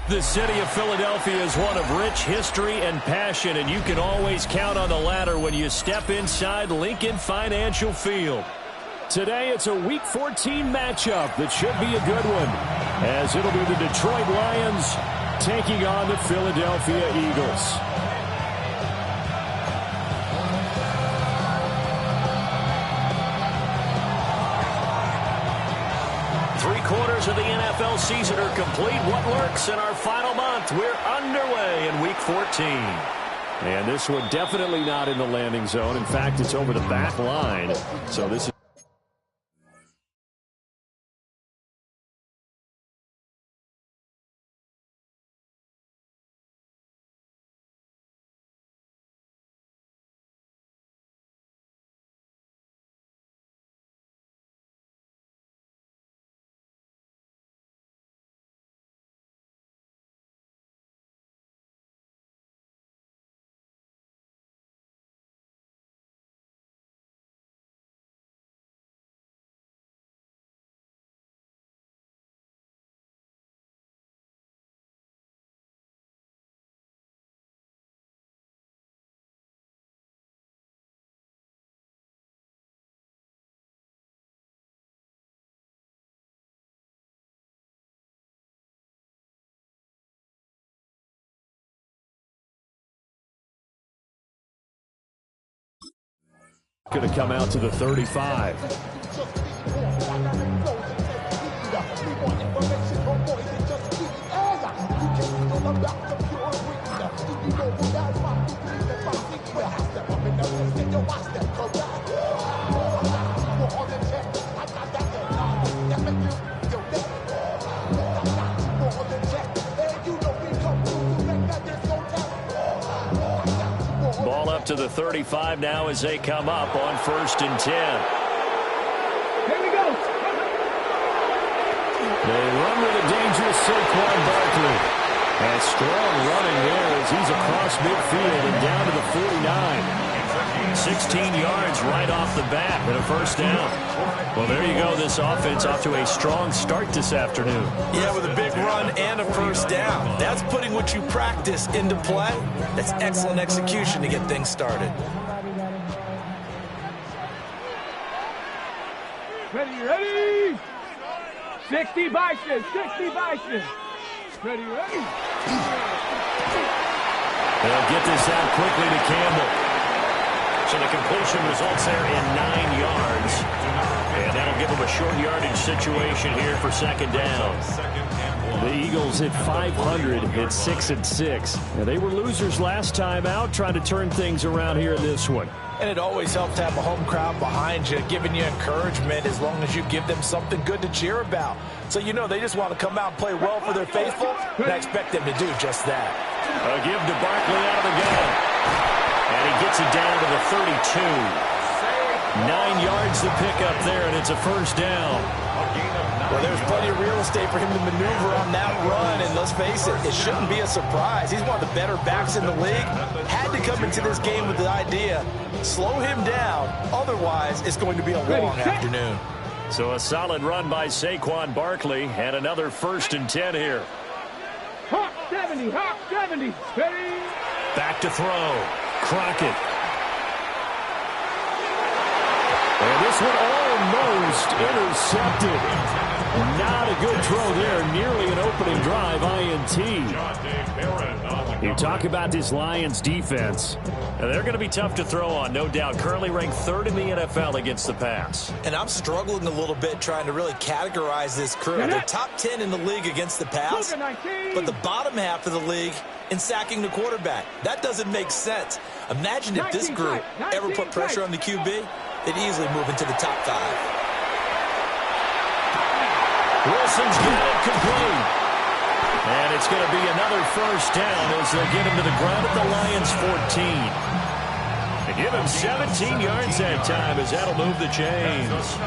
The city of Philadelphia is one of rich history and passion, and you can always count on the latter when you step inside Lincoln Financial Field. Today, it's a Week 14 matchup that should be a good one, as it'll be the Detroit Lions taking on the Philadelphia Eagles. Three-quarters of the NFL season are complete. What lurks in our final month? We're underway in Week 14. And this one definitely not in the landing zone. In fact, it's over the back line. So this is going to come out to the 35. Ball up to the 35 now as they come up on 1st and 10. Here we go. They run with a dangerous Saquon Barkley. And strong running there as he's across midfield and down to the 49. 16 yards right off the bat and a first down. Well, there you go. This offense off to a strong start this afternoon. Yeah, with a big run and a first down. That's putting what you practice into play. That's excellent execution to get things started. Ready? 60 Bison. Ready? They'll get this out quickly to Campbell. So the completion results there in 9 yards. And that'll give them a short yardage situation here for second down. The Eagles at 500 at 6-6. Now, they were losers last time out, trying to turn things around here in this one. And it always helps to have a home crowd behind you, giving you encouragement as long as you give them something good to cheer about. So you know they just want to come out and play well for their faithful, and I expect them to do just that. A give to Barkley out of the gun. And he gets it down to the 32. 9 yards to pick up there, and it's a first down. Well, there's plenty of real estate for him to maneuver on that run, and let's face it, it shouldn't be a surprise. He's one of the better backs in the league. Had to come into this game with the idea, slow him down, otherwise it's going to be a long afternoon. So a solid run by Saquon Barkley, and another 1st and 10 here. Hawk 70, Hawk 70, ready. Back to throw. Crockett. And this one almost intercepted. Not a good throw there. Nearly an opening drive INT. You talk about this Lions defense. They're going to be tough to throw on, no doubt. Currently ranked 3rd in the NFL against the pass. And I'm struggling a little bit trying to really categorize this crew. They're top 10 in the league against the pass, but the bottom half of the league in sacking the quarterback. That doesn't make sense. Imagine if this group ever put pressure on the QB, they'd easily move into the top 5. Wilson's got it complete. And it's going to be another first down as they'll get him to the ground at the Lions 14. They give him 17 yards that time as that'll move the chains.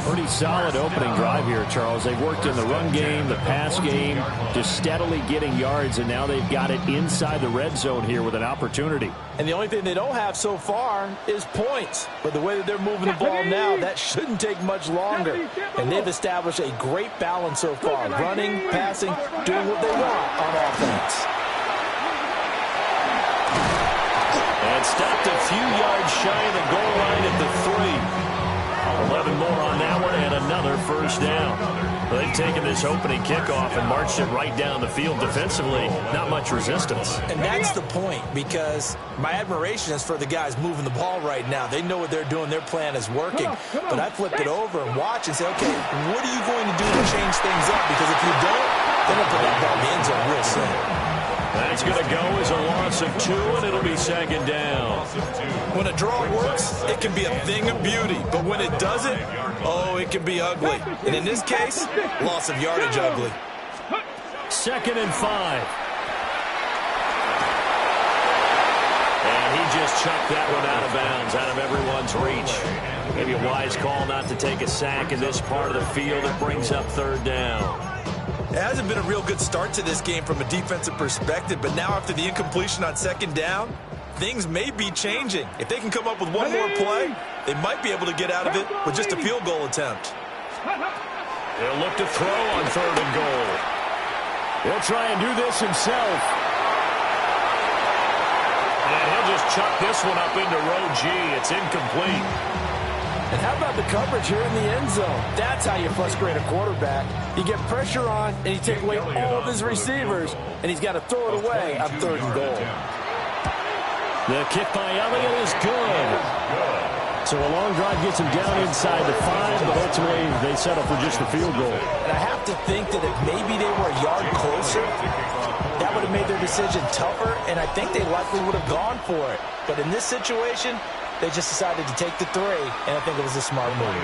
Pretty solid opening drive here, Charles. They've worked in the run game, the pass game, just steadily getting yards, and now they've got it inside the red zone here with an opportunity. And the only thing they don't have so far is points. But the way that they're moving the ball now, that shouldn't take much longer. And they've established a great balance so far, running, passing, doing what they want on offense. And stopped a few yards shy of the goal line at the 3. 11 more on that one, and another first down. They've taken this opening kickoff and marched it right down the field defensively. Not much resistance. And that's the point, because my admiration is for the guys moving the ball right now. They know what they're doing. Their plan is working. But I flipped it over and watch and say, okay, what are you going to do to change things up? Because if you don't, then they'll put that ball in the end zone real soon. That's going to go as a loss of 2, and it'll be 2nd down. When a draw works, it can be a thing of beauty. But when it doesn't, oh, it can be ugly. And in this case, loss of yardage ugly. 2nd and 5. And he just chucked that one out of bounds, out of everyone's reach. Maybe a wise call not to take a sack in this part of the field. It brings up 3rd down. It hasn't been a real good start to this game from a defensive perspective, but now after the incompletion on 2nd down, things may be changing. If they can come up with one more play, they might be able to get out of it with just a field goal attempt. They'll look to throw on 3rd and goal. He'll try and do this himself. And he'll just chuck this one up into row G. It's incomplete. And how about the coverage here in the end zone? That's how you frustrate a quarterback. You get pressure on, and you take away all of his receivers, and he's got to throw it away on 3rd and goal. The kick by Elliott is good. So a long drive gets him down inside the 5, but ultimately they settle for just the field goal. And I have to think that if maybe they were a yard closer, that would have made their decision tougher, and I think they likely would have gone for it. But in this situation, they just decided to take the 3, and I think it was a smart move.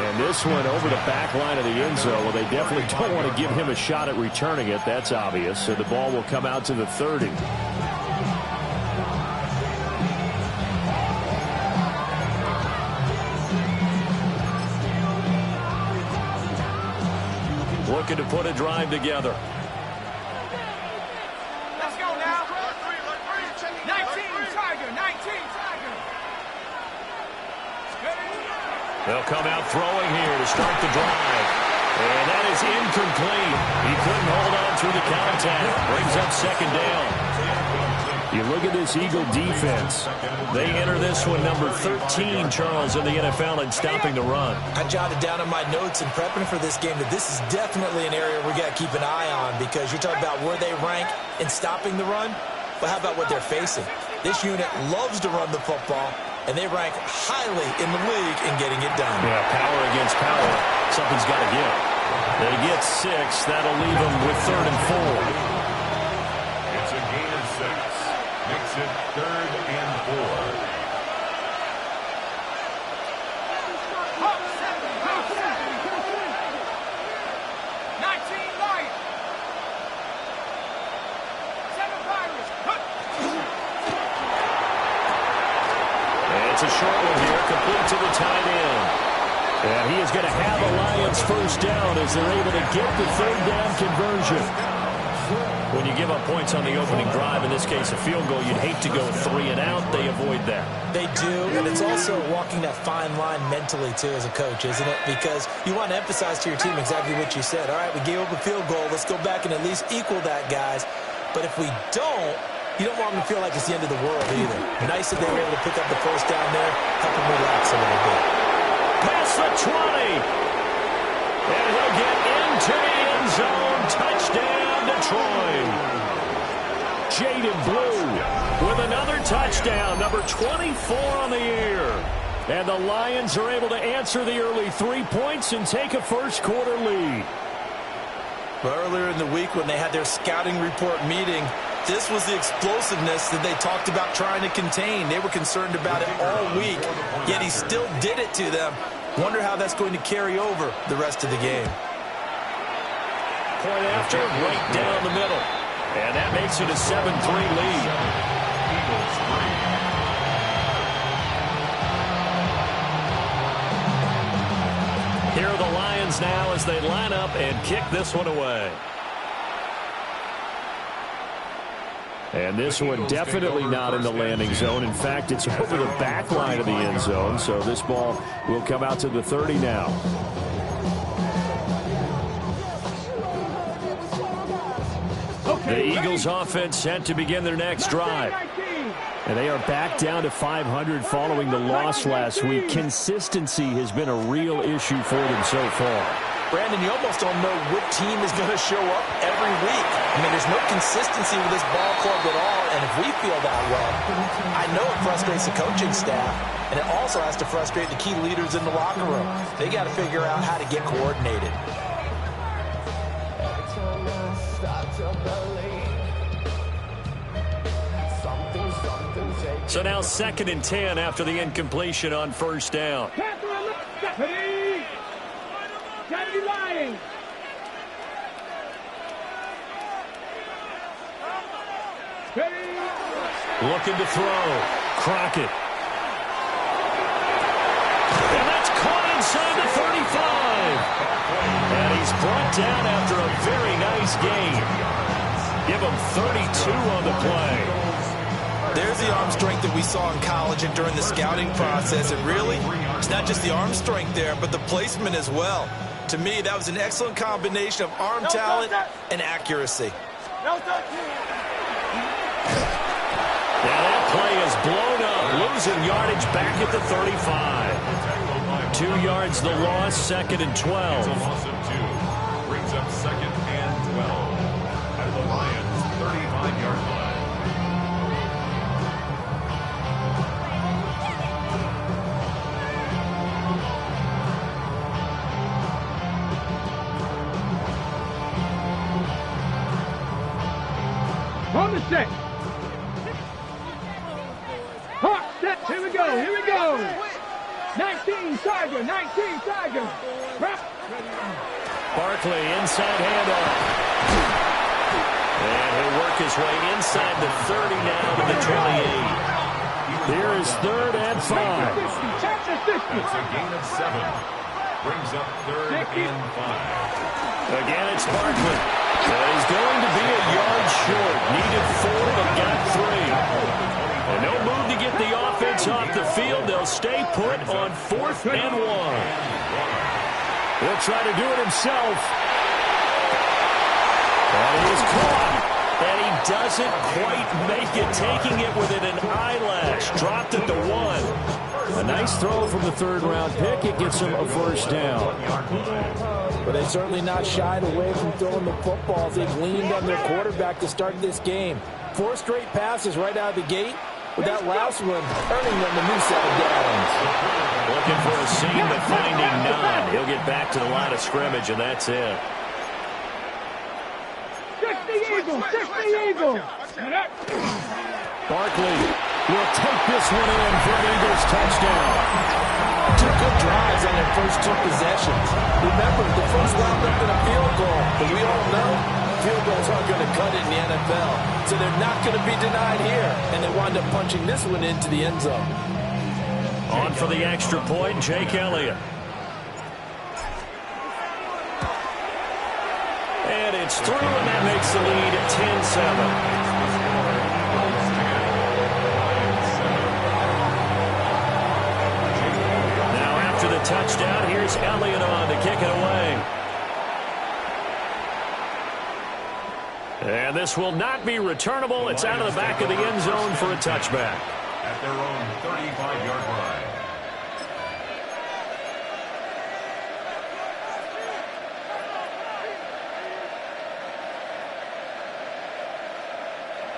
And this one over the back line of the end zone. Well, they definitely don't want to give him a shot at returning it. That's obvious. So the ball will come out to the 30. Looking to put a drive together. Let's go now. 19 Tiger, 19 Tiger. They'll come out throwing here to start the drive. And that is incomplete. He couldn't hold on through the contact. Brings up 2nd down. You look at this Eagle defense. They enter this one number 13, Charles, in the NFL in stopping the run. I jotted down in my notes in prepping for this game that this is definitely an area we got to keep an eye on, because you're talking about where they rank in stopping the run. But how about what they're facing? This unit loves to run the football, and they rank highly in the league in getting it done. Yeah, power against power. Something's got to give. They get 6. That'll leave them with 3rd and 4. It's a gain of 6. Makes it 3rd and 4. a short one here, complete to the tight end. And he is going to have a Lions first down as they're able to get the third down conversion. When you give up points on the opening drive, in this case a field goal, you'd hate to go 3 and out. They avoid that. They do, and it's also walking that fine line mentally, too, as a coach, isn't it? Because you want to emphasize to your team exactly what you said. All right, we gave up a field goal. Let's go back and at least equal that, guys. But if we don't, you don't want them to feel like it's the end of the world either. Nice that they were able to pick up the first down there, help them relax a little bit. Past the 20. And he'll get into the end zone. Touchdown, Detroit. Jaden Blue with another touchdown, number 24 on the year. And the Lions are able to answer the early 3 points and take a first-quarter lead. Well, earlier in the week when they had their scouting report meeting, this was the explosiveness that they talked about trying to contain. They were concerned about it all week, yet he still did it to them. Wonder how that's going to carry over the rest of the game. Point after, right down the middle. And that makes it a 7-3 lead. Here are the Lions now as they line up and kick this one away. And this one definitely not in the landing zone. In fact, it's over the back line of the end zone. So this ball will come out to the 30 now. The Eagles offense set to begin their next drive. And they are back down to 500 following the loss last week. Consistency has been a real issue for them so far. Brandon, you almost don't know what team is going to show up every week. I mean, there's no consistency with this ball club at all, and if we feel that way, I know it frustrates the coaching staff, and it also has to frustrate the key leaders in the locker room. They got to figure out how to get coordinated. So now 2nd and 10 after the incompletion on first down. Looking to throw. Crockett. And that's caught inside the 35. And he's brought down after a very nice game. Give him 32 on the play. There's the arm strength that we saw in college and during the scouting process. And really, it's not just the arm strength there, but the placement as well. To me, that was an excellent combination of arm talent and accuracy. Now that play is blown up, losing yardage back at the 35. 2 yards the loss, 2nd and 12. Brings up 2nd and 12 at the Lions' 35-yard line. On the set. Hot set. Here we go. Here we go. 19 Tiger. 19 Tiger. Barkley inside handoff. And he'll work his way inside the 30 now to the 28. Here is 3rd and 5. That's a gain of 7. Brings up 3rd and 5. Again, it's Barkley. He's going to be a yard short. Needed 4, but got 3. And no move to get the offense off the field. They'll stay put on 4th and 1. He'll try to do it himself. And he is caught. And he doesn't quite make it, taking it within an eyelash. Dropped at the 1. A nice throw from the 3rd-round pick. It gets him a first down. But they've certainly not shied away from throwing the footballs. They've leaned on their quarterback to start this game. 4 straight passes right out of the gate, with that last one earning them a new set of downs. Looking for a seam, but finding none. He'll get back to the line of scrimmage, and that's it. 60 Eagles. 60 Eagles. Barkley will take this one in for an Eagles touchdown. 2 good drives on their first 2 possessions. Remember, the first wound up in a field goal, but we all know field goals aren't going to cut it in the NFL, so they're not going to be denied here, and they wind up punching this one into the end zone. On for the extra point, Jake Elliott. And it's through, and that makes the lead at 10-7. Now after the touchdown, here's Elliott on to kick it away. And this will not be returnable. It's out of the back of the end zone for a touchback. At their own 35-yard line.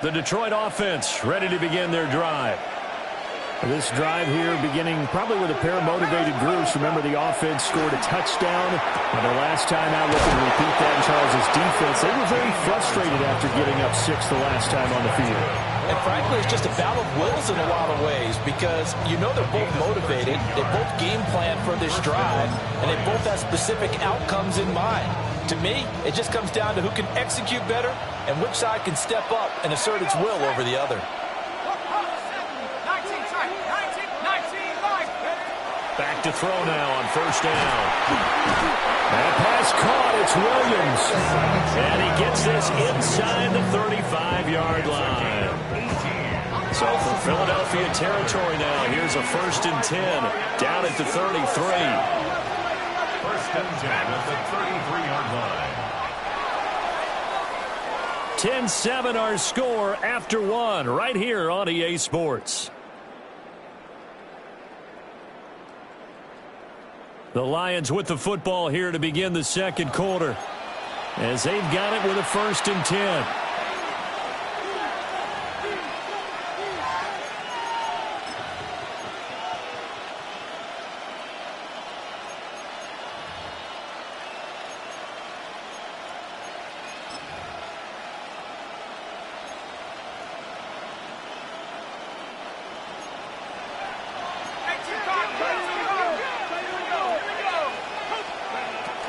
The Detroit offense ready to begin their drive. This drive here beginning probably with a pair of motivated groups. Remember, the offense scored a touchdown. And their last time out, looking to repeat that in Charles' defense. They were very frustrated after getting up 6 the last time on the field. And frankly, it's just a battle of wills in a lot of ways because you know they're both motivated. They both game plan for this drive, and they both have specific outcomes in mind. To me, it just comes down to who can execute better and which side can step up and assert its will over the other. Back to throw now on first down. That pass caught. It's Williams. And he gets this inside the 35-yard line. So for Philadelphia territory now, here's a 1st and 10 down at the 33. 1st and 10 at the 33-yard line. 10-7 our score after 1 right here on EA Sports. The Lions with the football here to begin the second quarter as they've got it with a 1st and 10.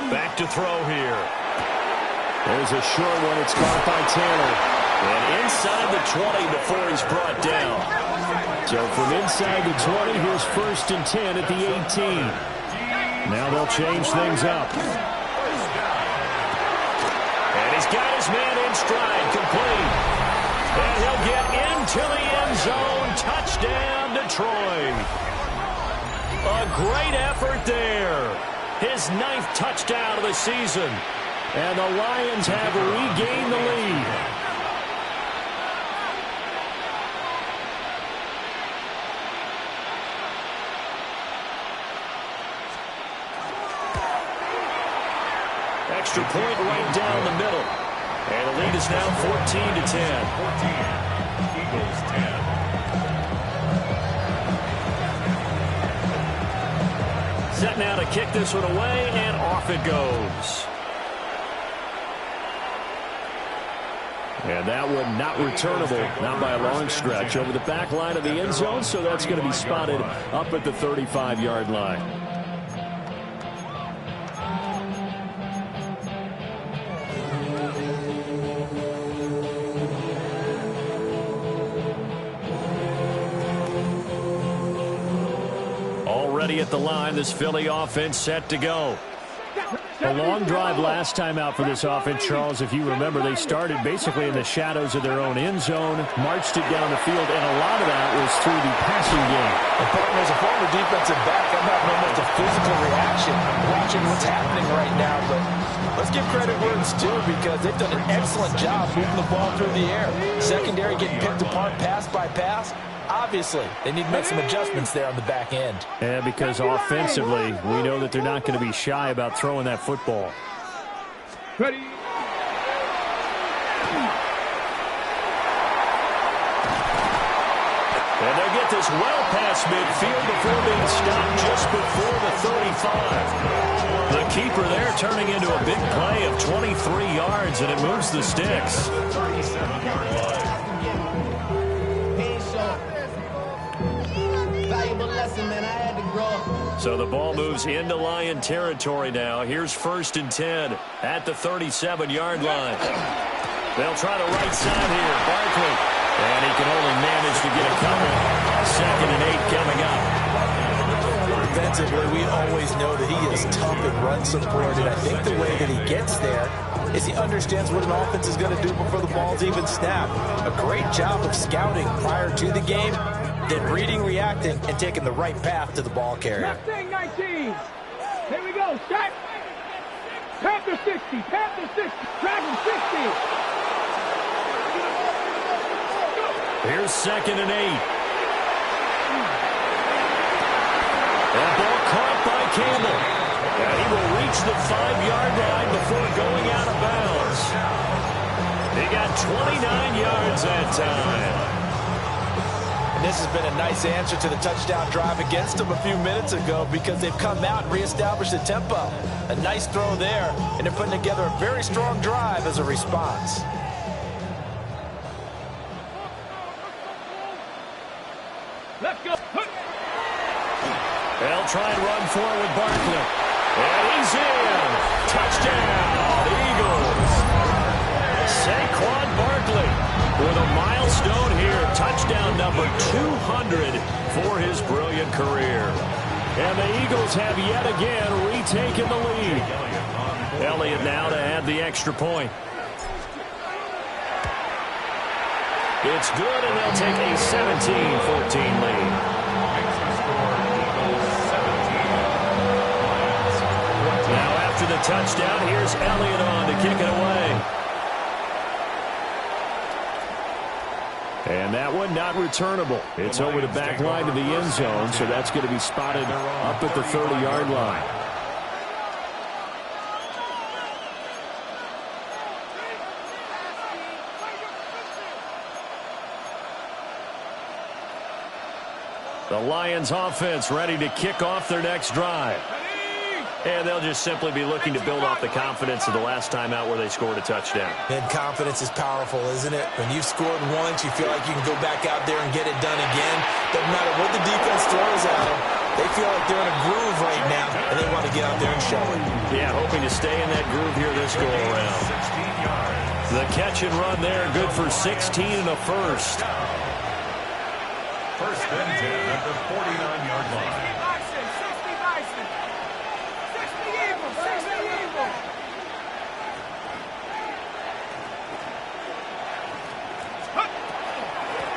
Back to throw here. There's a short one. It's caught by Taylor. And inside the 20 before he's brought down. So from inside the 20, here's 1st and 10 at the 18. Now they'll change things up. And he's got his man in stride, complete. And he'll get into the end zone. Touchdown, Detroit. A great effort there. His 9th touchdown of the season. And the Lions have regained the lead. Extra point right down the middle. And the lead is now 14-10. 14. Eagles 10. Set now to kick this one away, and off it goes. And that one not returnable, not by a long stretch, over the back line of the end zone, so that's going to be spotted up at the 35-yard line. Already at the line, this Philly offense set to go. A long drive last time out for this offense, Charles. If you remember, they started basically in the shadows of their own end zone, marched it down the field, and a lot of that was through the passing game. And partner, as a former defensive back, I'm having almost a physical reaction watching what's happening right now. But let's give credit where it's due because they've done an excellent job moving the ball through the air. Secondary getting picked apart pass by pass. Obviously, they need to make some adjustments there on the back end. Yeah, because offensively, we know that they're not going to be shy about throwing that football. Ready. And they'll get this well past midfield before being stopped just before the 35. The keeper there turning into a big play of 23 yards, and it moves the sticks. 37-yard line. So the ball moves into Lion territory now. Here's 1st and 10 at the 37-yard line. They'll try the right side here. Barkley. And he can only manage to get a couple. 2nd and 8 coming up. defensively, we always know that he is tough in run support, and I think the way that he gets there is he understands what an offense is going to do before the ball's even snapped. A great job of scouting prior to the game, then reading, reacting, and taking the right path to the ball carrier. Left thing, 19. Here we go. Shot. Panther 60. Panther 60. Dragon 60. Here's 2nd and 8. That ball caught by Campbell. And he will reach the 5-yard line before going out of bounds. He got 29 yards that time. And this has been a nice answer to the touchdown drive against them a few minutes ago because they've come out and reestablished the tempo. A nice throw there, and they're putting together a very strong drive as a response. Let's go. They'll try and run forward with Barkley. And he's in. Touchdown, Eagles. Saquon Barkley with a milestone here. Touchdown number 200 for his brilliant career. And the Eagles have yet again retaken the lead. Elliott now to add the extra point. It's good, and they'll take a 17-14 lead. Now after the touchdown, here's Elliott on to kick it away. And that one not returnable. It's over the back line to the end zone, so that's going to be spotted up at the 30-yard line. The Lions offense ready to kick off their next drive. And they'll just simply be looking to build off the confidence of the last time out where they scored a touchdown. And confidence is powerful, isn't it? When you've scored once, you feel like you can go back out there and get it done again. Doesn't matter what the defense throws at them. They feel like they're in a groove right now, and they want to get out there and show it. Yeah, hoping to stay in that groove here this go-around. The catch and run there, good for 16 and a first. First and 10 at the 49-yard line.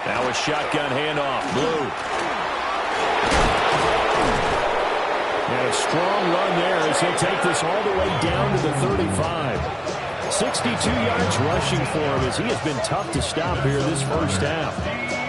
Now a shotgun handoff. Blue. And a strong run there as he'll take this all the way down to the 35. 62 yards rushing for him as he has been tough to stop here this first half.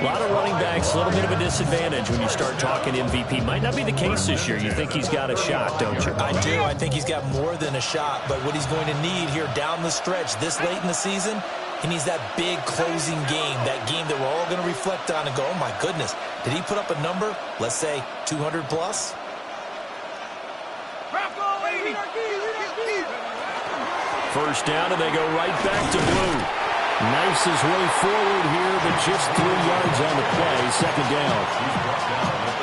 A lot of running backs, a little bit of a disadvantage when you start talking MVP. Might not be the case this year. You think he's got a shot, don't you? I do. I think he's got more than a shot. But what he's going to need here down the stretch this late in the season, he needs that big closing game, that game that we're all going to reflect on and go, oh, my goodness, did he put up a number, let's say 200 plus? First down, and they go right back to Blue. Knifes his way forward here, but just 3 yards on the play. Second down.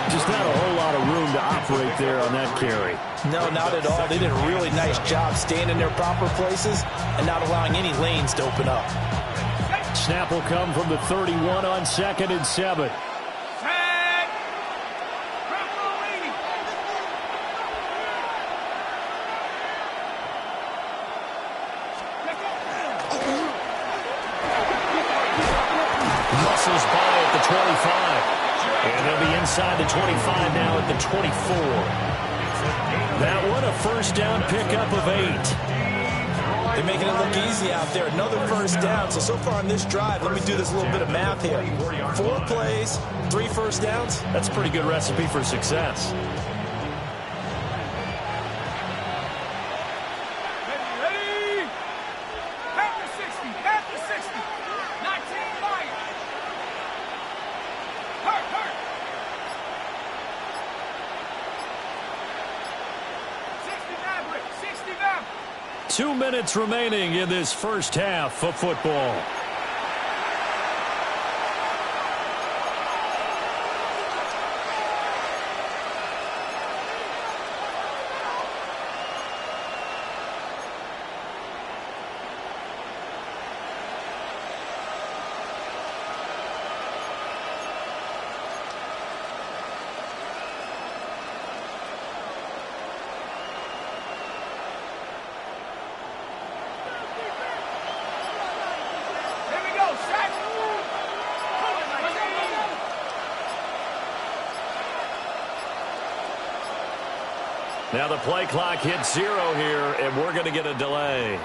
Just not a whole lot of room to operate there on that carry. No, not at all. They did a really nice job staying in their proper places and not allowing any lanes to open up. Snap will come from the 31 on 2nd and 7. Muscles by at the 25. And they'll be inside the 25 now at the 24. That one a first down pickup of 8. They're making it look easy out there. Another first down. So far on this drive, let me do this little bit of math here. 4 plays, 3 first downs. That's a pretty good recipe for success. Two minutes remaining in this first half of football. Now the play clock hits 0 here, and we're going to get a delay.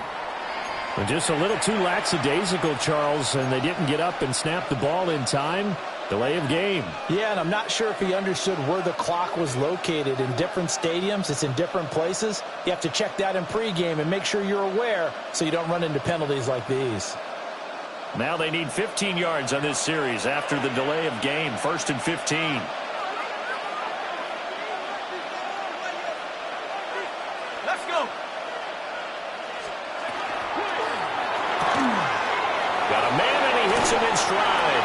And just a little too lackadaisical, Charles, and they didn't get up and snap the ball in time. Delay of game. Yeah, and I'm not sure if he understood where the clock was located. In different stadiums, it's in different places. You have to check that in pregame and make sure you're aware so you don't run into penalties like these. Now they need 15 yards on this series after the delay of game. 1st and 15. Let's go. Got a man, and he hits him in stride.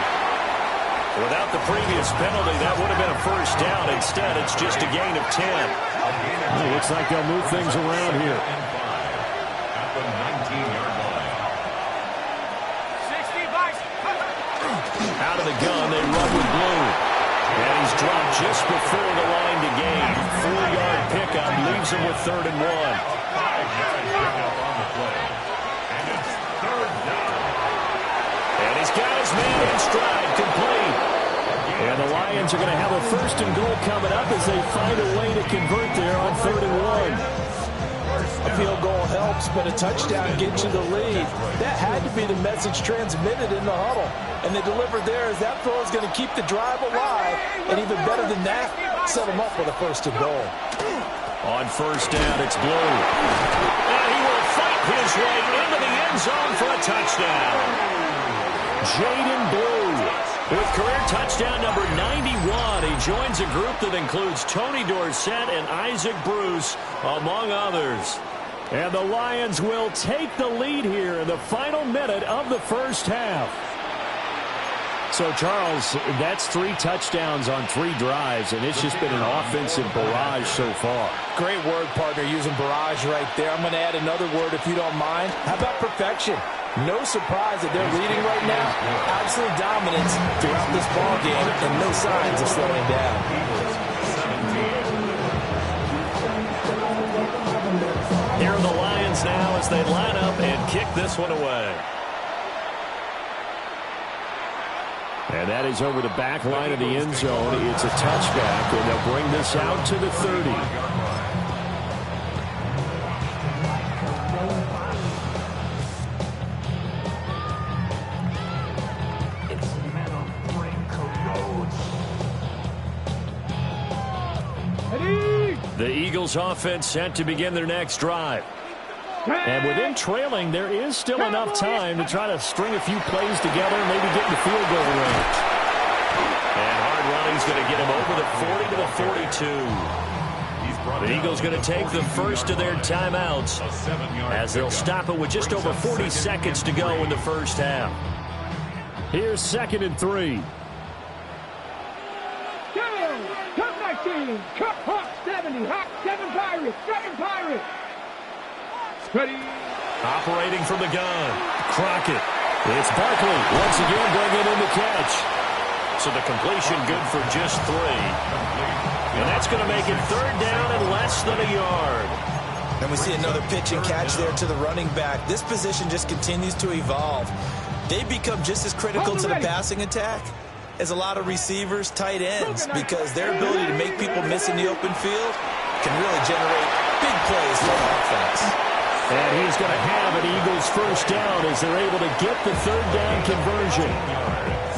Without the previous penalty, that would have been a first down. Instead, it's just a gain of 10. It looks like they'll move things around here. At the 19-yard line. 60 Out of the gun, they run with Blue. And he's dropped just before the line to gain. 4-yard pickup leaves him with 3rd and 1. 5-yard pickup on the play. And it's 3rd down. And he's got his man in stride, complete. And the Lions are going to have a 1st and goal coming up as they find a way to convert there on 3rd and 1. A field goal helps, but a touchdown gets you the lead. That had to be the message transmitted in the huddle. And they delivered there as that throw is going to keep the drive alive. And even better than that, set them up with a 1st and goal. On 1st down, it's Blue. And he will fight his way into the end zone for a touchdown. Jaden Blue with career touchdown number 91. He joins a group that includes Tony Dorsett and Isaac Bruce, among others. And the Lions will take the lead here in the final minute of the first half. So, Charles, that's 3 touchdowns on 3 drives, and it's just been an offensive barrage so far. Great word, partner, using barrage right there. I'm going to add another word if you don't mind. How about perfection? No surprise that they're leading right now. Absolute dominance throughout this ball game and no signs of slowing down. Here are the Lions now as they line up and kick this one away. And that is over the back line of the end zone. It's a touchback, and they'll bring this out to the 30. The Eagles offense set to begin their next drive. And within trailing, there is still enough time to try to string a few plays together and maybe get in the field goal range. And hard running's going to get him over the 40 to the 42. The Eagles going to take the first of their timeouts as they'll stop it with just over 40 seconds to go in the first half. Here's 2nd and 3. Cup 19, Cup Hawk 70, Hawk 7 Pirates, 7 Pirates. Ready. Operating from the gun, Crockett. It's Barkley once again bringing in the catch. So the completion good for just 3. And that's going to make it 3rd down and less than a yard. And we see another pitch and catch there to the running back. This position just continues to evolve. They become just as critical to the passing attack as a lot of receivers, tight ends, because their ability to make people miss in the open field can really generate big plays for the offense. And he's going to have an Eagles 1st down as they're able to get the 3rd down conversion.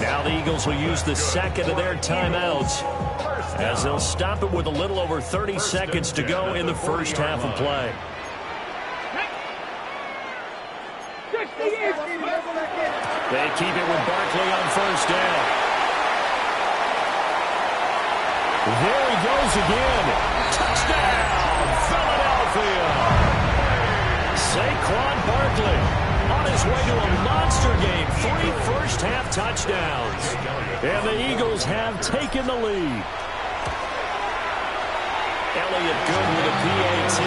Now the Eagles will use the 2nd of their timeouts as they'll stop it with a little over 30 seconds to go in the first half of play. They keep it with Barkley on 1st down. There he goes again. Touchdown, Philadelphia. Saquon Barkley on his way to a monster game. 3 first-half touchdowns. And the Eagles have taken the lead. Elliott good with a PAT.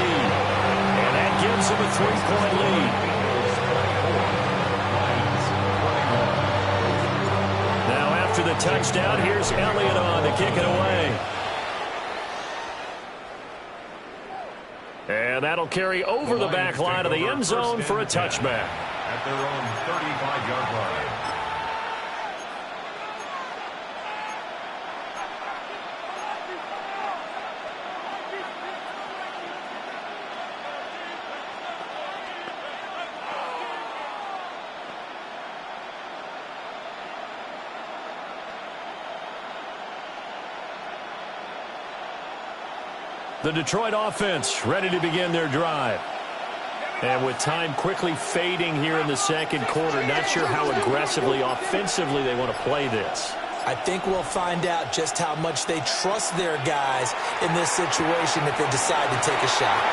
And that gives him a 3-point lead. Now after the touchdown, here's Elliott on to kick it away. And that'll carry over the back line of the end zone for a touchback. At their own 35-yard line. The Detroit offense ready to begin their drive. And with time quickly fading here in the second quarter, not sure how aggressively, offensively they want to play this. I think we'll find out just how much they trust their guys in this situation if they decide to take a shot.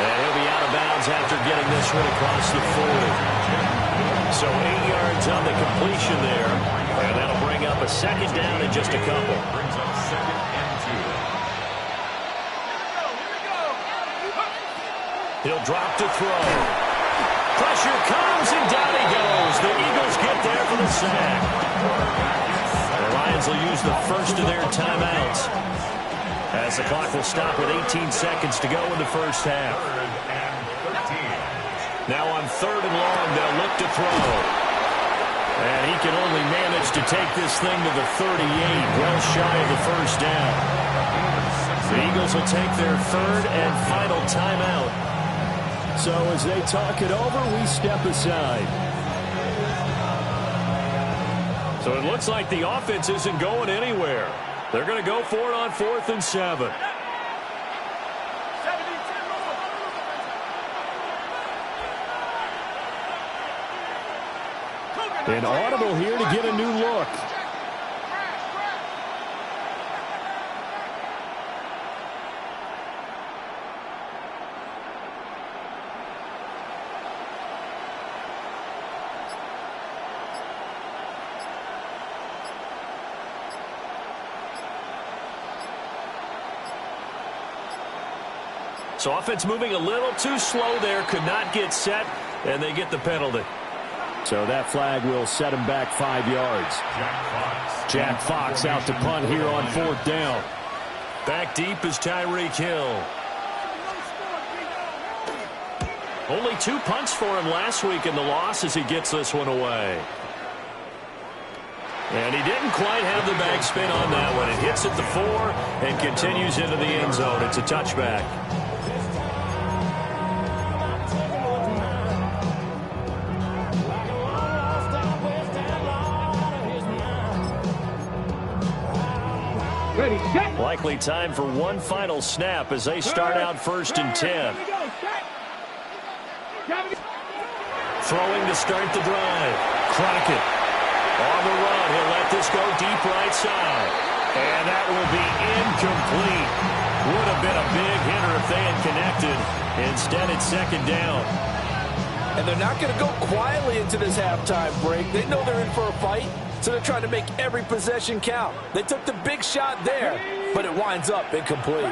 And he'll be out of bounds after getting this one across the 40. So 8 yards on the completion there. And that'll bring up a second down in just a couple. Brings up 2nd and 2. He'll drop to throw. Pressure comes, and down he goes. The Eagles get there for the sack. The Lions will use the first of their timeouts, as the clock will stop with 18 seconds to go in the first half. 3rd and 13. Now on 3rd and long, they'll look to throw. And he can only manage to take this thing to the 38, well shy of the first down. The Eagles will take their 3rd and final timeout. So as they talk it over, we step aside. So it looks like the offense isn't going anywhere. They're going to go for it on 4th and 7. An audible here to get a new look. So offense moving a little too slow there, could not get set, and they get the penalty. So that flag will set him back 5 yards. Jack Fox out to punt here on 4th down. Back deep is Tyreek Hill. Only 2 punts for him last week in the loss as he gets this one away. And he didn't quite have the backspin on that one. It hits at the 4 and continues into the end zone. It's a touchback. Ready, set. Likely time for one final snap as they start out 1st and 10. Throwing to start the drive. Crockett on the run. He'll let this go deep right side. And that will be incomplete. Would have been a big hitter if they had connected. Instead, it's 2nd down. And they're not going to go quietly into this halftime break. They know they're in for a fight, so they're trying to make every possession count. They took the big shot there, but it winds up incomplete.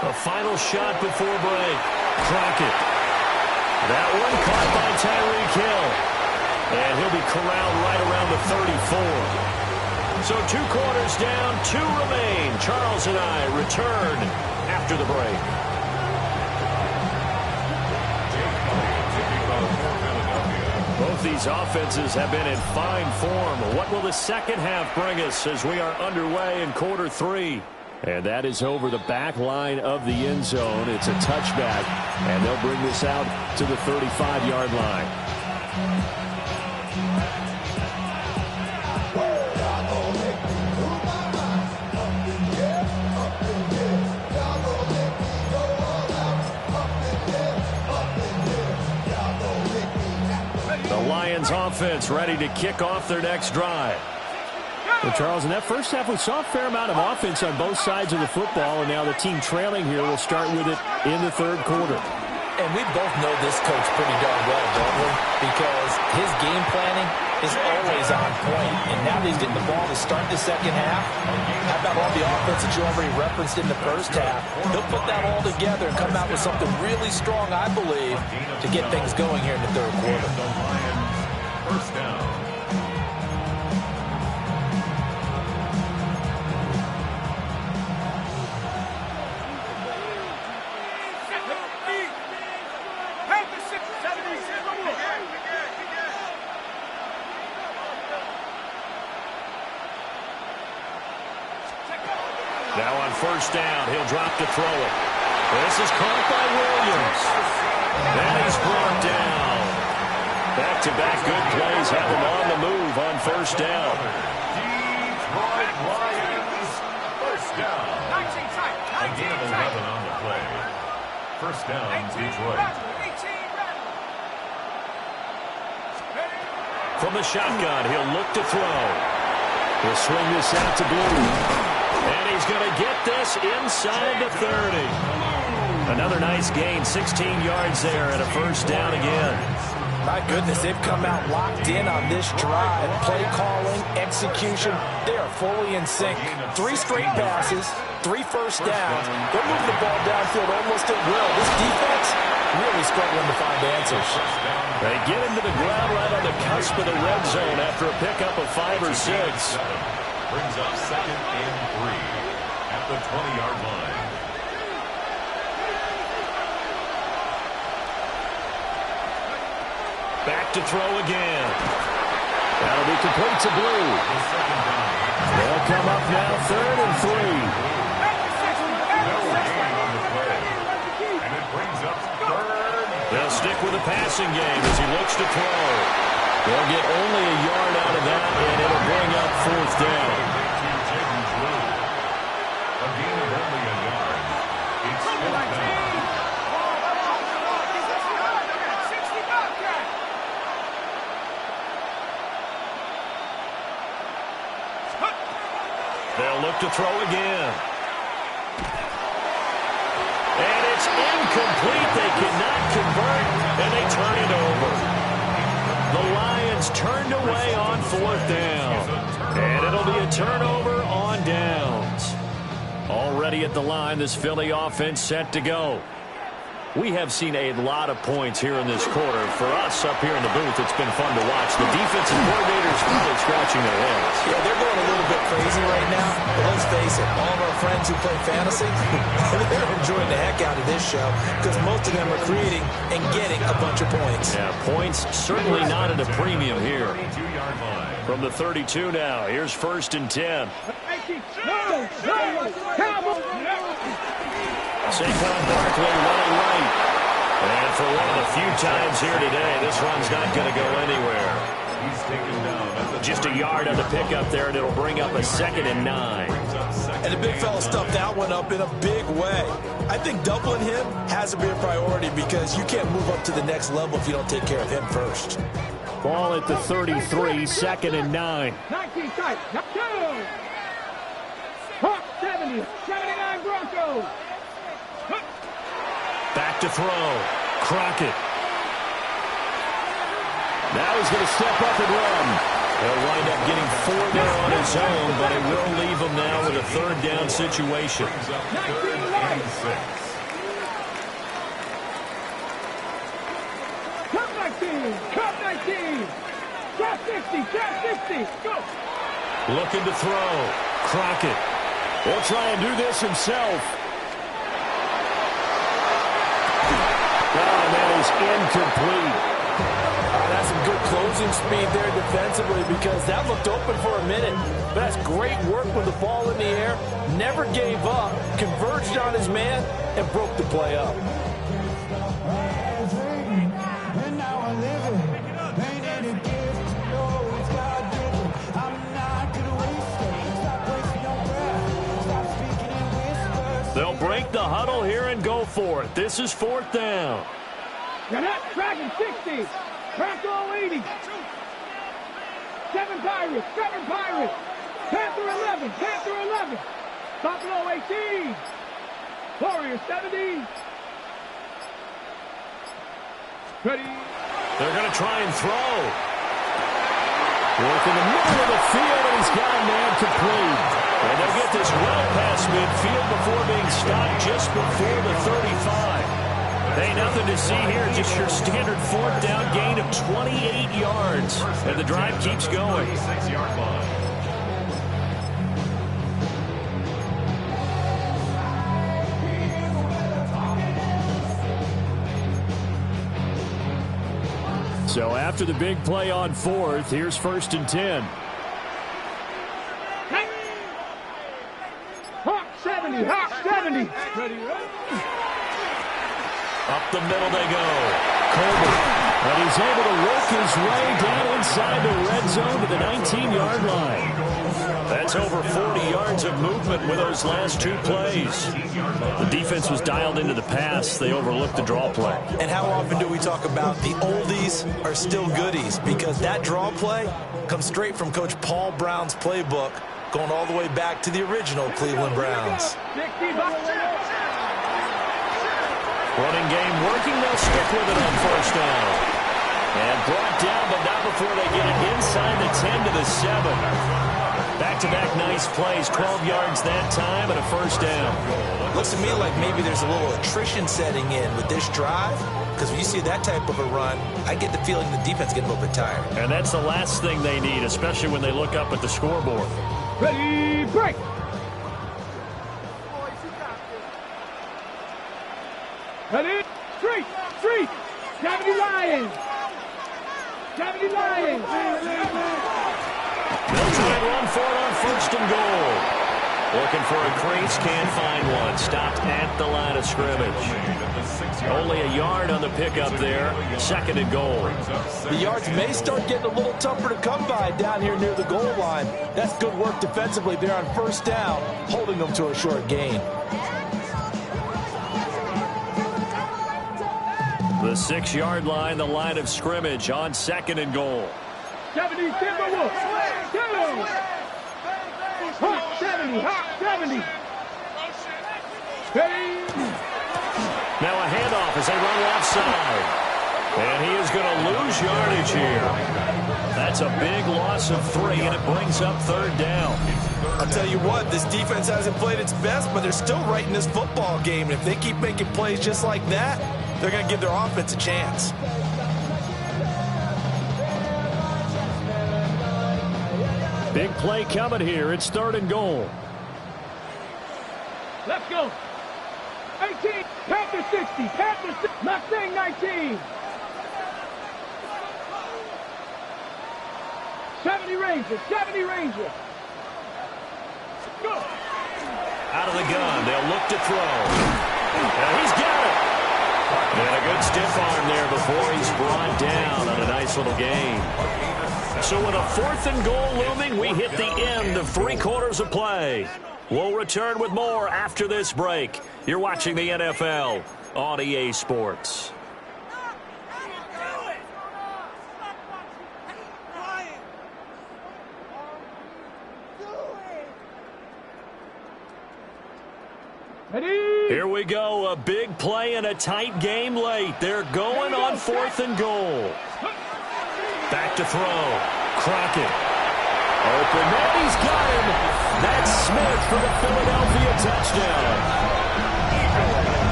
A final shot before break. Crockett. That one caught by Tyreek Hill. And he'll be corralled right around the 34. So 2 quarters down, 2 remain. Charles and I return after the break. Both these offenses have been in fine form. What will the second half bring us as we are underway in quarter 3? And that is over the back line of the end zone. It's a touchback, and they'll bring this out to the 35-yard line. The Lions offense ready to kick off their next drive. Well, Charles, in that first half, we saw a fair amount of offense on both sides of the football, and now the team trailing here will start with it in the 3rd quarter. And we both know this coach pretty darn well, don't we? Because his game planning is always on point. And now that he's getting the ball to start the second half, how about all the offense that you already referenced in the first half? He'll put that all together and come out with something really strong, I believe, to get things going here in the 3rd quarter. First down. Now on 1st down, he'll drop to throw it. This is caught by Williams. And he's brought down. Back-to-back good plays have them on the move on first down. Detroit Lions, first down. A gain of 11 on the play. First down, Detroit. From the shotgun, he'll look to throw. He'll swing this out to Blue. And he's going to get this inside the 30. Another nice gain, 16 yards there and a first down again. My goodness, they've come out locked in on this drive. Play calling, execution, they are fully in sync. 3 straight passes, 3 first downs. They're moving the ball downfield almost at will. This defense really struggling to find answers. They get into the ground right on the cusp of the red zone after a pickup of 5 or 6. Brings up 2nd and 3 at the 20-yard line. Back to throw again. That'll be complete to Blue. They'll come up now 3rd and 3. And it brings up 3rd. They'll stick with the passing game as he looks to throw. They'll get only a yard out of that, and it'll bring up 4th down. A gain of only a yard. It's 4th down. They'll look to throw again. And it's incomplete. They cannot convert, and they turn it over. The Lions turned away on 4th down. And it'll be a turnover on downs. Already at the line, this Philly offense set to go. We have seen a lot of points here in this quarter. For us up here in the booth, it's been fun to watch. The defensive coordinators probably scratching their heads. Yeah, they're going a little bit crazy right now. But let's face it, all of our friends who play fantasy, they're enjoying the heck out of this show because most of them are creating and getting a bunch of points. Yeah, points certainly not at a premium here. From the 32 now, here's 1st and 10. Saquon Barkley running right. And for one of the few times here today, this run's not going to go anywhere. He's taken down. Just a yard on the pickup there, and it'll bring up a 2nd and 9. And the big fella stuffed that one up in a big way. I think doubling him has to be a priority because you can't move up to the next level if you don't take care of him first. Ball at the 33, 2nd and 9. 19 tight. Hawk 70, 79 Broncos. Back to throw. Crockett. Now he's going to step up and run. He'll wind up getting 4 there on his own, but it will leave him now with a 3rd down situation. Cup 19, Cup 19. Cap 60, Cap 60. Go. Looking to throw. Crockett. He'll try and do this himself. And that is incomplete. That's some good closing speed there defensively because that looked open for a minute. But that's great work with the ball in the air. Never gave up, converged on his man, and broke the play up. They'll break the huddle here and go for it. This is 4th down. Gannett, Dragon 60. Bronco 80. 7 Pirates, 7 Pirates. Panther 11, Panther 11. Buffalo 18. Warriors 70. Ready. They're going to try and throw. Work in the middle of the field, and he's got a man complete. And they'll get this well past midfield before being stopped just before the 35. Hey, nothing to see here, just your standard 4th down gain of 28 yards. And the drive keeps going. 6-yard line. So after the big play on 4th, here's 1st and 10. Hawk 70, Hawk 70. Ready, Up the middle they go. Colbert. And he's able to work his way down inside the red zone to the 19-yard line. That's over 40 yards of movement with those last two plays. The defense was dialed into the pass. They overlooked the draw play. And how often do we talk about the oldies are still goodies? Because that draw play comes straight from Coach Paul Brown's playbook, going all the way back to the original Cleveland Browns. Running game working. They'll stick with it on first down. And brought down, but not before they get it inside the 10 to the 7. Back-to-back nice plays, 12 yards that time and a first down. Looks to me like maybe there's a little attrition setting in with this drive, because when you see that type of a run, I get the feeling the defense getting a little bit tired. And that's the last thing they need, especially when they look up at the scoreboard. Ready, break! Ready, street, 70 Lions! 70 Lions! They'll try and run for it on first and goal. Looking for a crease, can't find one. Stopped at the line of scrimmage. Only a yard on the pickup there. Second and goal. The yards may start getting a little tougher to come by down here near the goal line. That's good work defensively there on first down, holding them to a short gain. The 6-yard line, the line of scrimmage on second and goal. 70 Timberwolves! Down! Hot 70! Hot 70! Ready! Now a handoff as they run left side. And he is going to lose yardage here. That's a big loss of 3, and it brings up third down. I'll tell you what, this defense hasn't played its best, but they're still right in this football game. And if they keep making plays just like that, they're going to give their offense a chance. Big play coming here. It's third and goal. Let's go! 18, Panther 60, Panther 60, Mustang 19. 70 Rangers, 70 Rangers. Go! Out of the gun, they'll look to throw. And he's got it. And a good stiff arm there before he's brought down on a nice little gain. So with a fourth and goal looming, we hit the end of 3 quarters of play. We'll return with more after this break. You're watching the NFL on EA Sports. Ready? Here we go, a big play and a tight game late. They're going on fourth and goal. Back to throw. Crockett. Open man, he's got him. That's Smith for the Philadelphia touchdown.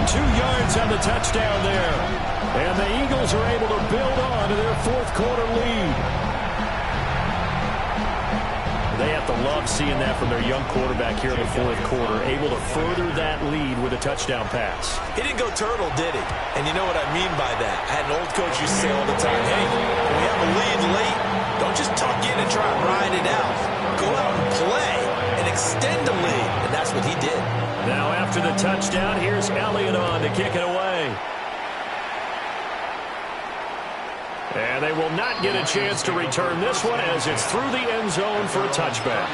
2 yards on the touchdown there. And the Eagles are able to build on to their fourth quarter lead. They have to love seeing that from their young quarterback here in the fourth quarter, able to further that lead with a touchdown pass. He didn't go turtle, did he? And you know what I mean by that. I had an old coach used to say all the time, hey, when we have a lead late, don't just tuck in and try and ride it out. Go out and play and extend the lead. And that's what he did. Now after the touchdown, here's Elliott on to kick it away. And they will not get a chance to return this one as it's through the end zone for a touchback.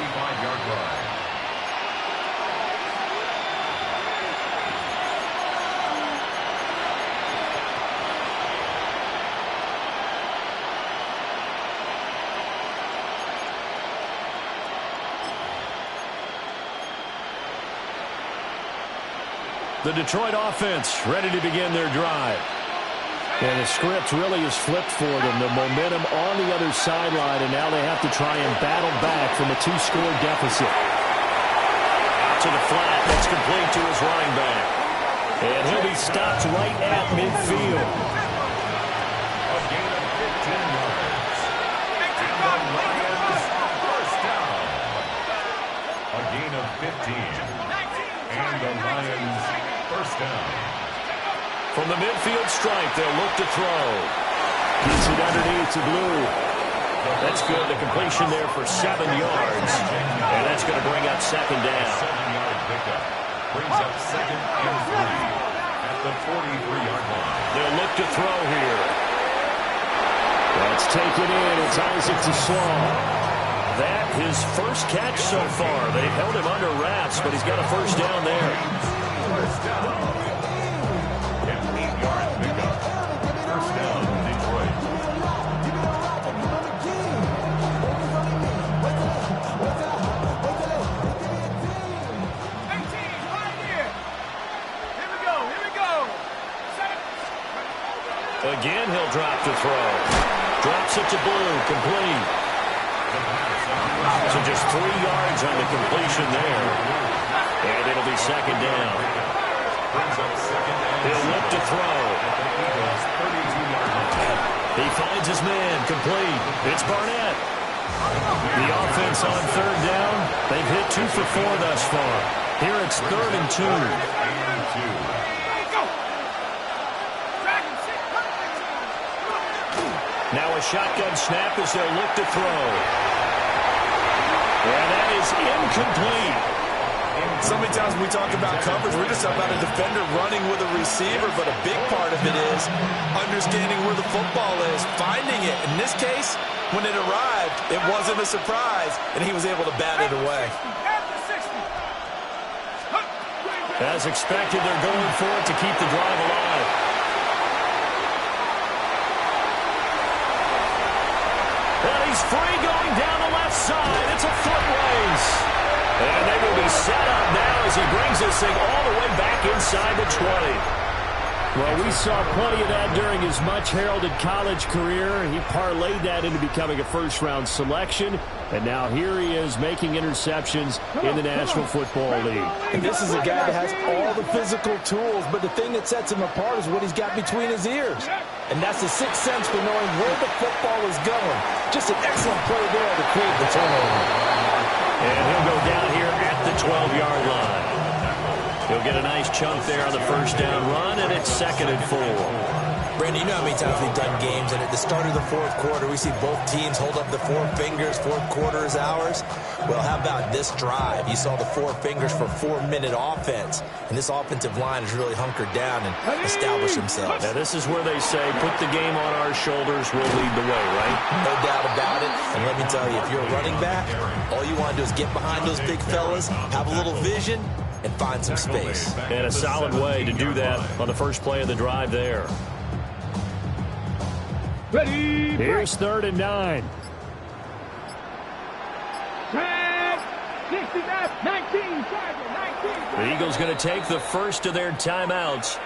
The Detroit offense ready to begin their drive. And the script really is flipped for them. The momentum on the other sideline, and now they have to try and battle back from a 2-score deficit. Out to the flat. That's complete to his running back. And he'll be stopped right at midfield. A gain of 15 yards. And the Lions first down. A gain of 15. And the Lions first down. From the midfield stripe, they'll look to throw. Gets it underneath to Blue. That's good. The completion there for 7 yards. And that's going to bring up second down. 7-yard pickup. Brings up second and 3 at the 43-yard line. They'll look to throw here. That's taken in. It's Isaac to Slaw. That his first catch so far. They held him under wraps, but he's got a first down there. First down. And 8-yard pickup. First down, Detroit. Again, he'll drop to throw. Drops it to Blue. Complete. So just 3 yards on the completion there. And it'll be second down. He'll look to throw. He finds his man. Complete. It's Barnett. The offense on third down. They've hit 2 for 4 thus far. Here it's 3rd and 2. Now a shotgun snap as they'll look to throw. And that is incomplete. So many times when we talk about coverage, we're just about a defender running with a receiver, but a big part of it is understanding where the football is, finding it. In this case, when it arrived, it wasn't a surprise, and he was able to bat it away. As expected, they're going for it to keep the drive alive. And he's free going down the left side. It's a foot race. And they will be set up now as he brings this thing all the way back inside the 20. Well, we saw plenty of that during his much-heralded college career. He parlayed that into becoming a first-round selection. And now here he is making interceptions in the National Football League. And this is a guy that has all the physical tools, but the thing that sets him apart is what he's got between his ears. And that's the sixth sense for knowing where the football is going. Just an excellent play there to create the turnover. And he'll go down here at the 12-yard line. He'll get a nice chunk there on the first down run, and it's 2nd and 4. Brandon, you know how many times we've done games, and at the start of the fourth quarter, we see both teams hold up the 4 fingers, fourth quarter is ours. Well, how about this drive? You saw the 4 fingers for 4-minute offense, and this offensive line has really hunkered down and established themselves. Now, this is where they say, put the game on our shoulders, we'll lead the way, right? No doubt about it, and let me tell you, if you're a running back, all you want to do is get behind those big fellas, have a little vision, and find some space. And a solid way to do that on the first play of the drive there. Ready. Here's 3rd and 9. 69, 19, 19. The Eagles going to take the first of their timeouts.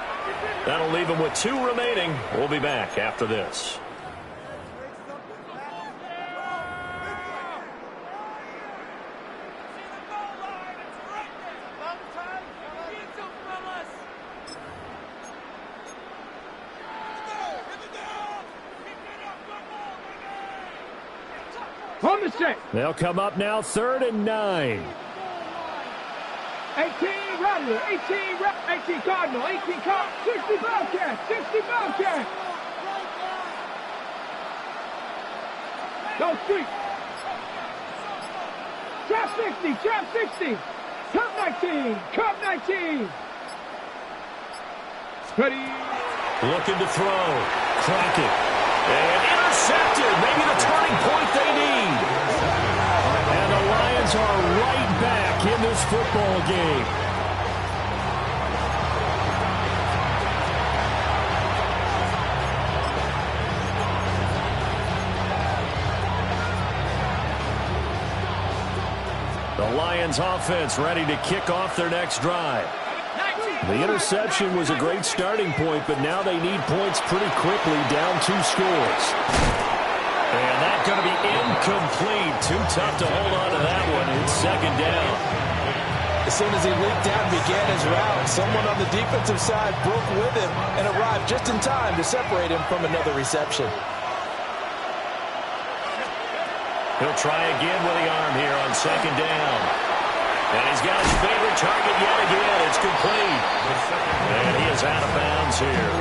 That'll leave them with 2 remaining. We'll be back after this. On the set. They'll come up now, 3rd and 9. 18 Rattler, 18 Cardinal, 18 Cardinal, 60 Bobcat, 60 Bobcat. Go street. Trap 60, trap 60. Cup 19, cup 19. Ready. Looking to throw. Crack it. And intercepted. Maybe the turning point they need. And the Lions are right back in this football game. The Lions offense ready to kick off their next drive. The interception was a great starting point, but now they need points pretty quickly, down 2 scores. And that's going to be incomplete. Too tough to hold on to that one. It's 2nd down. As soon as he leaped out and began his route, someone on the defensive side broke with him and arrived just in time to separate him from another reception. He'll try again with the arm here on 2nd down. And he's got his favorite target yet again. It's complete. And he is out of bounds here.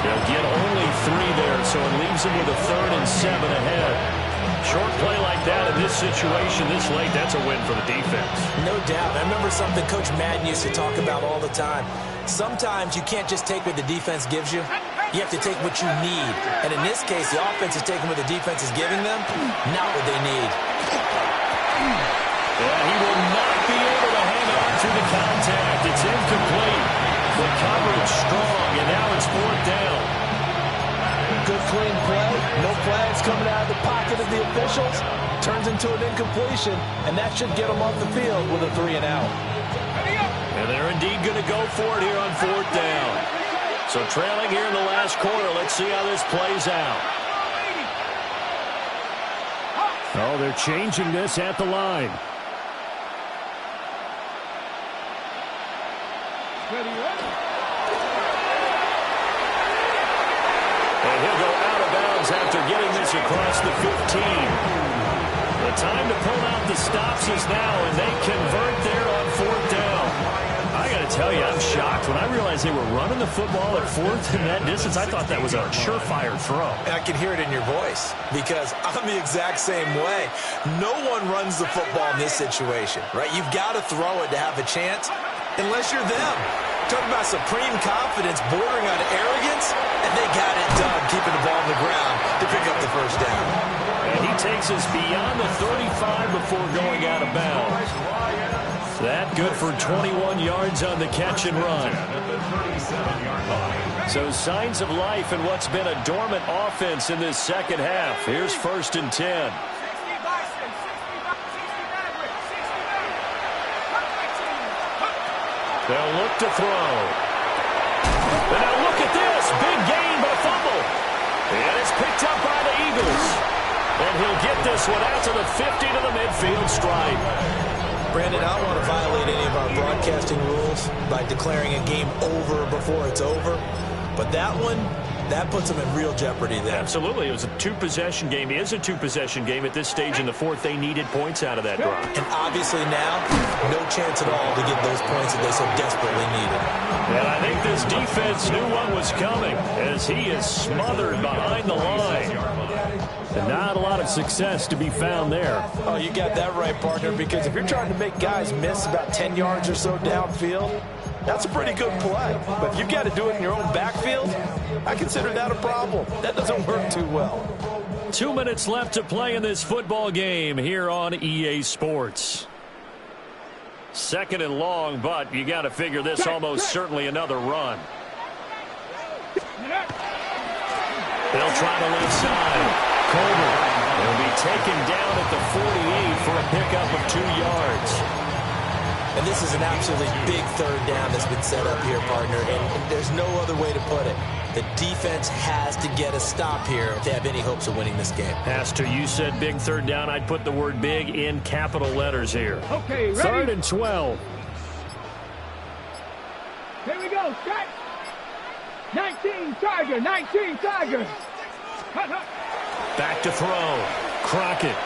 He'll get only 3 there, so it leaves him with a 3rd and 7 ahead. Short play like that in this situation this late, that's a win for the defense. No doubt. I remember something Coach Madden used to talk about all the time. Sometimes you can't just take what the defense gives you. You have to take what you need. And in this case, the offense is taking what the defense is giving them, not what they need. And he will not be able to hang on to the contact. It's incomplete. The coverage strong, and now it's 4th down. Good clean play. No flags coming out of the pocket of the officials. Turns into an incompletion, and that should get them off the field with a 3 and out. And they're indeed going to go for it here on 4th down. So trailing here in the last quarter. Let's see how this plays out. Oh, they're changing this at the line. And he'll go out of bounds after getting this across the 15. The time to pull out the stops is now, and they convert there on 4th down. I got to tell you, I'm shocked. When I realized they were running the football at 4th in that distance, I thought that was a surefire throw. And I can hear it in your voice because I'm the exact same way. No one runs the football in this situation, right? You've got to throw it to have a chance unless you're them. Talk about supreme confidence bordering on arrogance, and they got it done, keeping the ball on the ground to pick up the 1st down. And he takes us beyond the 35 before going out of bounds. That good for 21 yards on the catch and run. So signs of life in what's been a dormant offense in this second half. Here's 1st and 10. They'll look to throw. And now look at this. Big gain but a fumble. And it's picked up by the Eagles. And he'll get this one out to the 50 to the midfield stripe. Brandon, I don't want to violate any of our broadcasting rules by declaring a game over before it's over. But that one, that puts them in real jeopardy there. Absolutely. It was a 2-possession game. It is a 2-possession game at this stage in the 4th. They needed points out of that drive. And obviously now, no chance at all to get those points that they so desperately needed. And I think this defense knew what was coming as he is smothered behind the line. And not a lot of success to be found there. Oh, you got that right, partner, because if you're trying to make guys miss about 10 yards or so downfield, that's a pretty good play. But if you've got to do it in your own backfield, I consider that a problem. That doesn't work too well. 2 minutes left to play in this football game here on EA Sports. 2nd and long, but you got to figure this almost certainly another run. They'll try the left side. Colbert will be taken down at the 48 for a pickup of 2 yards. And this is an absolutely big 3rd down that's been set up here, partner. And there's no other way to put it. The defense has to get a stop here if they have any hopes of winning this game. Has to. You said big 3rd down. I'd put the word big in capital letters here. Okay, ready? 3rd and 12. Here we go. Set. 19 Tiger. 19 Tiger. Back to throw. Crockett.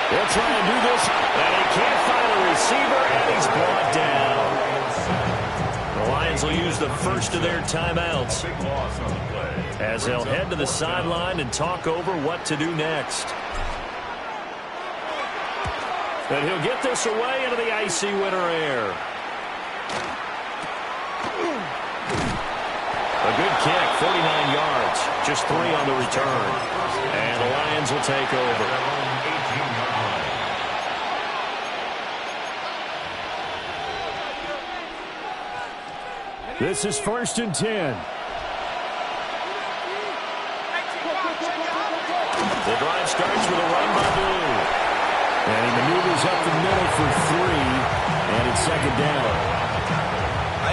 They'll try and do this, and he can't find a receiver, and he's brought down. The Lions will use the first of their timeouts as they'll head to the sideline and talk over what to do next. And he'll get this away into the icy winter air. A good kick, 49 yards, just 3 on the return. And the Lions will take over. This is 1st and 10. The drive starts with a run by Blue. And he maneuvers up the middle for 3, and it's 2nd down.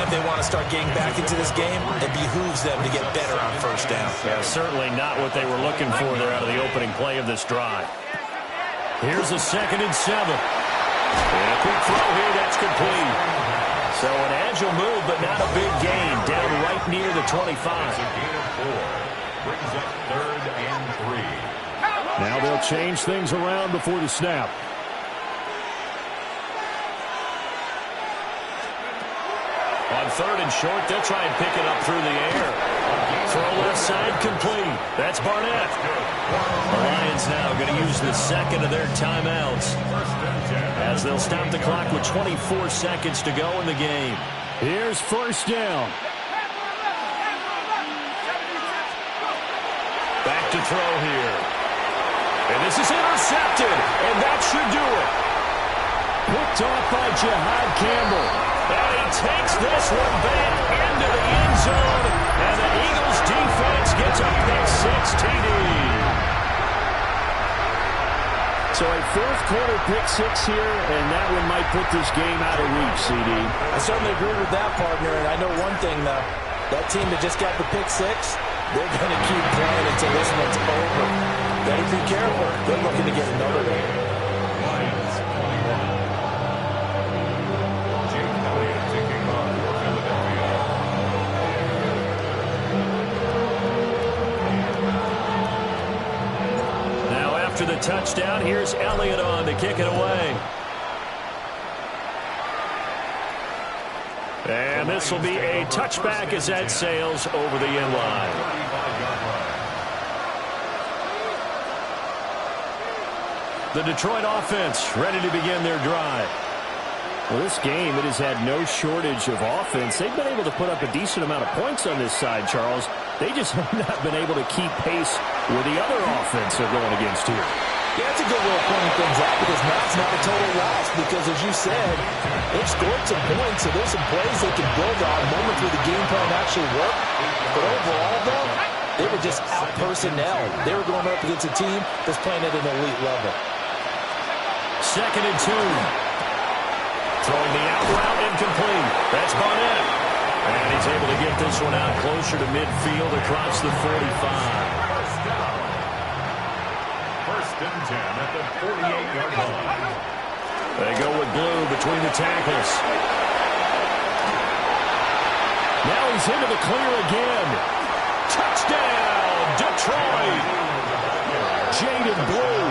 If they want to start getting back into this game, it behooves them to get better on 1st down. Yeah, certainly not what they were looking for there out of the opening play of this drive. Here's a 2nd and 7. And a quick throw here, that's complete. So an agile move, but not a big gain, down right near the 25. Brings up 3rd and 3. Now they'll change things around before the snap. On 3rd and short, they'll try and pick it up through the air. Throw left side complete. That's Barnett. The Lions now going to use the second of their timeouts as they'll stop the clock with 24 seconds to go in the game. Here's 1st down. Back to throw here. And this is intercepted, and that should do it. Picked off by Jihad Campbell. And he takes this one back into the end zone, and the Eagles defense gets a pick-6 TD. So a 4th-quarter pick-6 here, and that one might put this game out of reach, CD. I certainly agree with that, partner, and I know one thing, though. That team that just got the pick-6, they're going to keep playing until this one's over. Better be careful. They're looking to get another one. Lions 21. Jake Elliott taking on Philadelphia. Now after the touchdown, here's Elliott on to kick it away. And this will be a touchback as that sails over the end line. The Detroit offense ready to begin their drive. Well, this game, it has had no shortage of offense. They've been able to put up a decent amount of points on this side, Charles. They just have not been able to keep pace with the other offense they're going against here. Yeah, it's a good way of pointing things out because now it's not a total loss because, as you said, they've scored some points, so there's some plays they can build on, moments where the game plan actually worked. But overall, though, they were just out-personnel. They were going up against a team that's playing at an elite level. 2nd and 2. Throwing the out route incomplete. That's Barnett. And he's able to get this one out closer to midfield across the 45. 1st and 10 at the 48-yard line. They go with blue between the tackles. Now he's into the clear again. Touchdown, Detroit. Jaden Blue,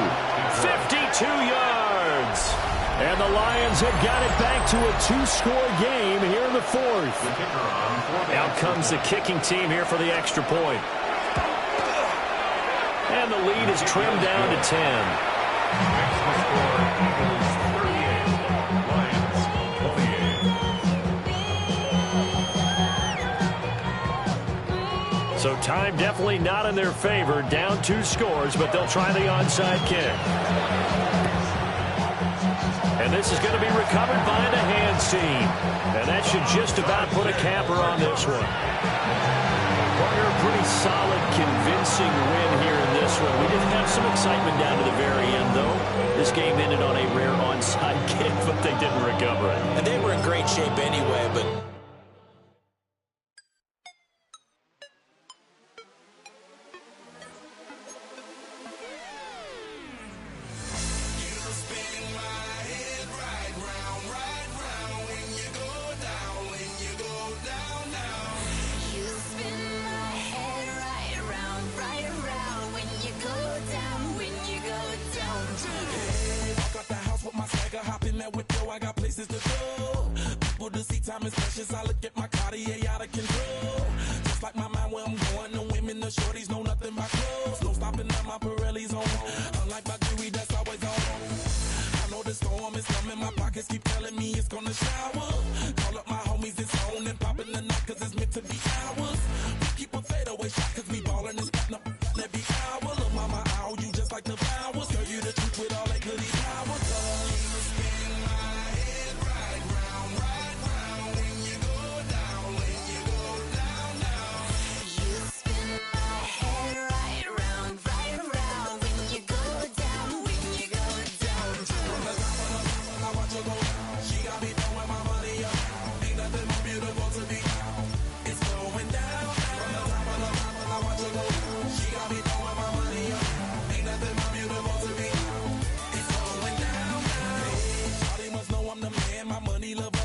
52 yards. And the Lions have got it back to a 2-score game here in the 4th. Out comes the kicking team here for the extra point. And the lead is trimmed down to 10. Next to score, Eagles 38, Lions 28. So time definitely not in their favor. Down 2 scores, but they'll try the onside kick. And this is going to be recovered by the hands team. And that should just about put a capper on this one. Partner, a pretty solid, convincing win here in this one. We did have some excitement down to the very end, though. This game ended on a rare onside kick, but they didn't recover it. And they were in great shape anyway, but...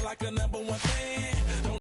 like a #1 fan.